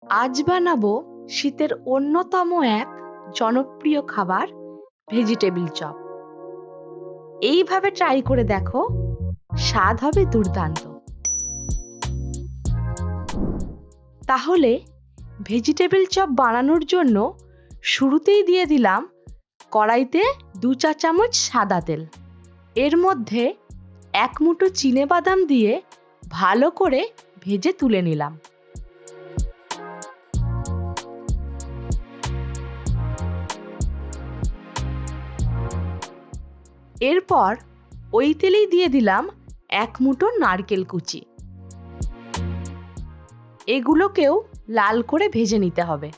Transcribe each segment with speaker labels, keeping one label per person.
Speaker 1: আজ বানাবো শীতের অন্যতম এক জনপ্রিয় খাবার ভেজিটেবিল চপ। এইভাবে ট্রাই করে দেখো, স্বাদ হবে দুর্দান্ত। তাহলে ভেজিটেবিল চপ বানানোর জন্য শুরুতেই দিয়ে দিলাম কড়াইতে 2 চা চামচ সাদা তেল। এর মধ্যে 1 মুঠো চিনেবাদাম দিয়ে ভালো করে ভেজে তুলে নিলাম। এরপর ওই তেলেই দিয়ে দিলাম 1 মুঠো নারকেল কুচি। এগুলোকেও লাল করে ভেজে নিতে হবে।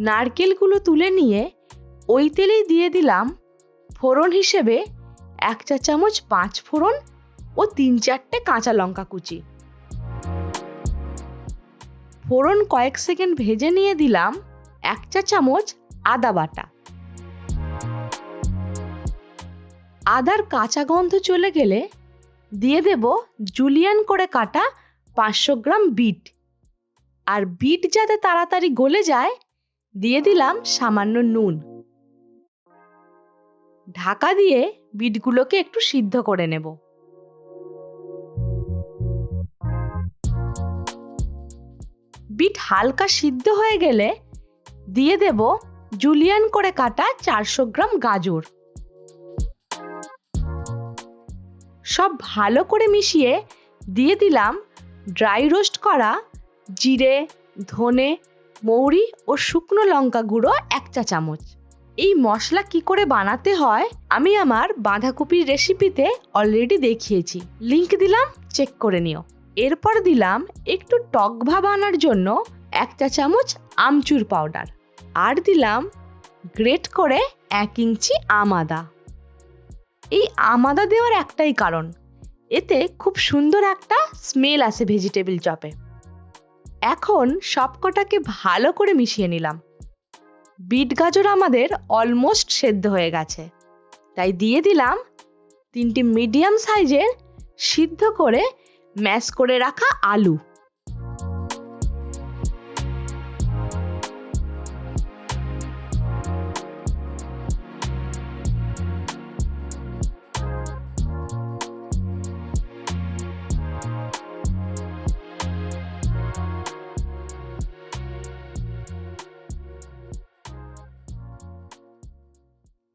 Speaker 1: নারকেলগুলো তুলে নিয়ে ওই তেলেই দিয়ে দিলাম ফোড়ন হিসেবে 1 চা চামচ 5 ফোড়ন ও 3-4টে কাঁচা লঙ্কা কুচি। ফোড়ন কয়েক সেকেন্ড ভেজে নিয়ে দিলাম 1 চা চামচ আদা বাটা। আদার কাঁচা গন্ধ চলে গেলে দিয়ে দেব জুলিয়ান করে কাটা 500 গ্রাম বিট। আর বিট যাতে তাড়াতাড়ি গলে যায় দিয়ে দিলাম সামান্য নুন। ঢাকা দিয়ে বিটগুলোকে একটু সিদ্ধ করে নেব। বিট হালকা সিদ্ধ হয়ে গেলে দিয়ে দেব জুলিয়ান করে কাটা 400 গ্রাম গাজর। সব ভালো করে মিশিয়ে দিয়ে দিলাম ড্রাই রোস্ট করা জিরে, ধনে, মৌরি ও শুকনো লঙ্কা গুঁড়ো 1 চা চামচ। এই মশলা কি করে বানাতে হয় আমি আমার বাঁধাকপির রেসিপিতে অলরেডি দেখিয়েছি, লিংক দিলাম, চেক করে নিও। এরপর দিলাম একটু টক ভাব আনার জন্য 1 চা চামচ আমচুর পাউডার। আর দিলাম গ্রেট করে 1 ইঞ্চি আম আদা। এই আম আদা দেওয়ার একটাই কারণ, এতে খুব সুন্দর একটা স্মেল আসে ভেজিটেবিল চপে। এখন সবকটাকে ভালো করে মিশিয়ে নিলাম। বিট গাজর আমাদের অলমোস্ট সেদ্ধ হয়ে গেছে, তাই দিয়ে দিলাম 3টে মিডিয়াম সাইজের সিদ্ধ করে ম্যাশ করে রাখা আলু।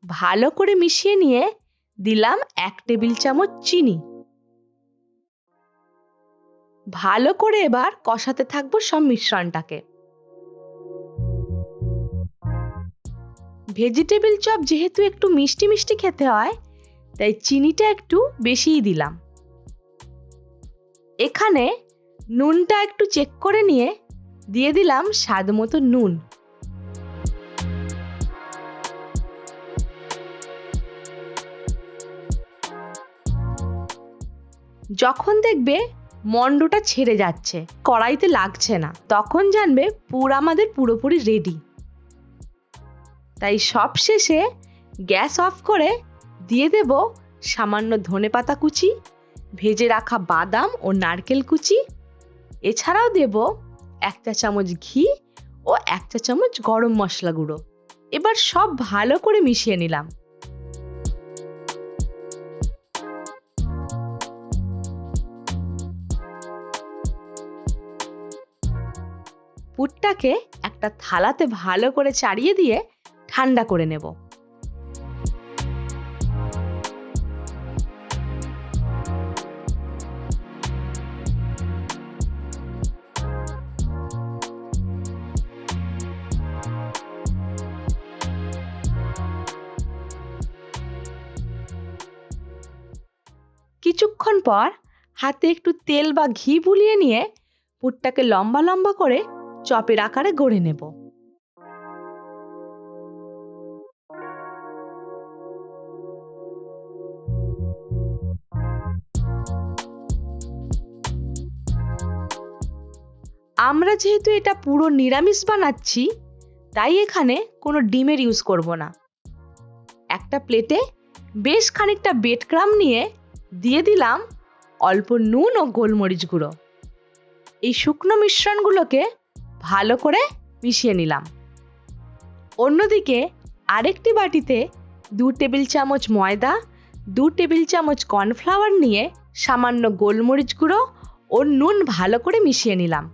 Speaker 1: ভালো করে মিশিয়ে নিয়ে দিলাম 1 টেবিল চামচ চিনি। ভালো করে এবার কষাতে থাকবো সব মিশ্রণটাকে। ভেজিটেবিল চপ যেহেতু একটু মিষ্টি মিষ্টি খেতে হয়, তাই চিনিটা একটু বেশিই দিলাম। এখানে নুনটা একটু চেক করে নিয়ে দিয়ে দিলাম স্বাদ মতো নুন। যখন দেখবে মন্ডটা ছেড়ে যাচ্ছে, কড়াইতে লাগছে না, তখন জানবে পুর আমাদের পুরোপুরি রেডি। তাই সব শেষে গ্যাস অফ করে দিয়ে দেব সামান্য ধনেপাতা কুচি, ভেজে রাখা বাদাম ও নারকেল কুচি। এছাড়াও দেব 1 চা চামচ ঘি ও 1 চা চামচ গরম মশলা গুঁড়ো। এবার সব ভালো করে মিশিয়ে নিলাম। পুরটাকে একটা থালাতে ভালো করে চাড়িয়ে দিয়ে ঠান্ডা করে নেব। কিছুক্ষণ পর হাতে একটু তেল বা ঘি বুলিয়ে নিয়ে পুরটাকে লম্বা লম্বা করে চপের আকারে গড়ে নেব। আমরা যেহেতু এটা পুরো নিরামিষ বানাচ্ছি, তাই এখানে কোনো ডিমের ইউজ করব না। একটা প্লেটে বেশ খানিকটা ব্রেড ক্রাম্ব নিয়ে দিয়ে দিলাম অল্প নুন ও গোলমরিচ গুঁড়ো। এই শুকনো মিশ্রণগুলোকে ভালো করে মিশিয়ে নিলাম। অন্যদিকে আরেকটি বাটিতে 2 টেবিল চামচ ময়দা, 2 টেবিল চামচ কর্নফ্লাওয়ার নিয়ে সামান্য গোলমরিচ গুঁড়ো ও নুন ভালো করে মিশিয়ে নিলাম।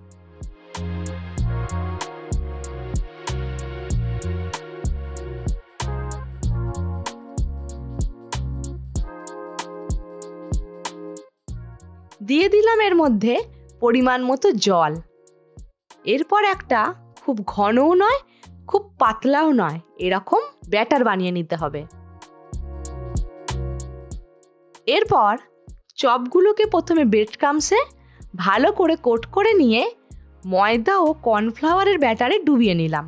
Speaker 1: দিয়ে দিলাম এর মধ্যে পরিমাণ মতো জল। এরপর একটা খুব ঘনও নয়, খুব পাতলাও নয়, এরকম ব্যাটার বানিয়ে নিতে হবে। এরপর চপগুলোকে প্রথমে ব্রেড ক্রাম্বসে ভালো করে কোট করে নিয়ে ময়দা ও কর্নফ্লাওয়ারের ব্যাটারে ডুবিয়ে নিলাম।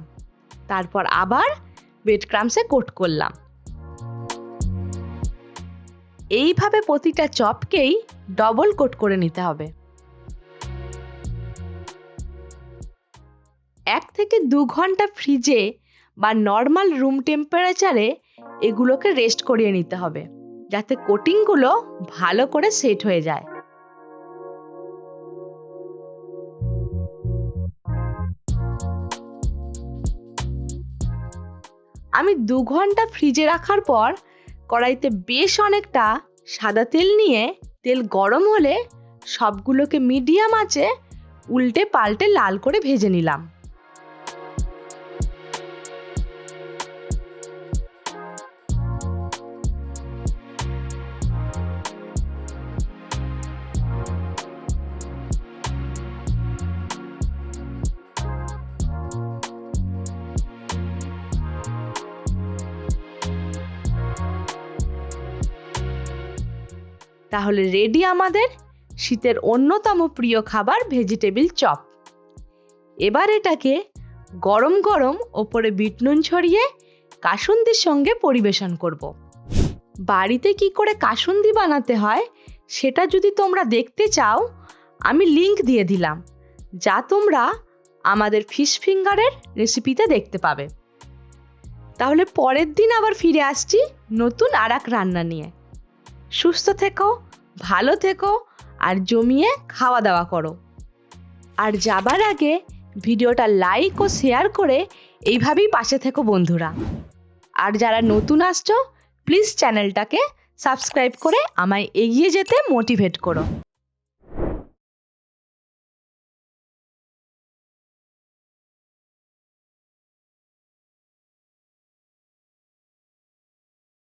Speaker 1: তারপর আবার ব্রেড ক্রাম্বসে কোট করলাম। এইভাবে প্রতিটা চপকেই ডবল কোট করে নিতে হবে। 1 থেকে 2 ঘন্টা ফ্রিজে বা নর্মাল রুম টেম্পারেচারে এগুলোকে রেস্ট করিয়ে নিতে হবে, যাতে কোটিংগুলো ভালো করে সেট হয়ে যায়। আমি 2 ঘন্টা ফ্রিজে রাখার পর কড়াইতে বেশ অনেকটা সাদা তেল নিয়ে তেল গরম হলে সবগুলোকে মিডিয়াম আঁচে উল্টে পাল্টে লাল করে ভেজে নিলাম। তাহলে রেডি আমাদের শীতের অন্যতম প্রিয় খাবার ভেজিটেবিল চপ। এবার এটাকে গরম গরম ওপরে বিট নুন ছড়িয়ে কাসুন্দির সঙ্গে পরিবেশন করব। বাড়িতে কি করে কাসুন্দি বানাতে হয় সেটা যদি তোমরা দেখতে চাও, আমি লিংক দিয়ে দিলাম, যা তোমরা আমাদের ফিশ ফিঙ্গারের রেসিপিতে দেখতে পাবে। তাহলে পরের দিন আবার ফিরে আসছি নতুন আর এক রান্না নিয়ে। সুস্থ থেকো, ভালো থেকো আর জমিয়ে খাওয়া দাওয়া করো। আর যাবার আগে ভিডিওটা লাইক ও শেয়ার করে এইভাবেই পাশে থেকো বন্ধুরা। আর যারা নতুন আসছো, প্লিজ চ্যানেলটাকে সাবস্ক্রাইব করে আমায় এগিয়ে যেতে মোটিভেট করো।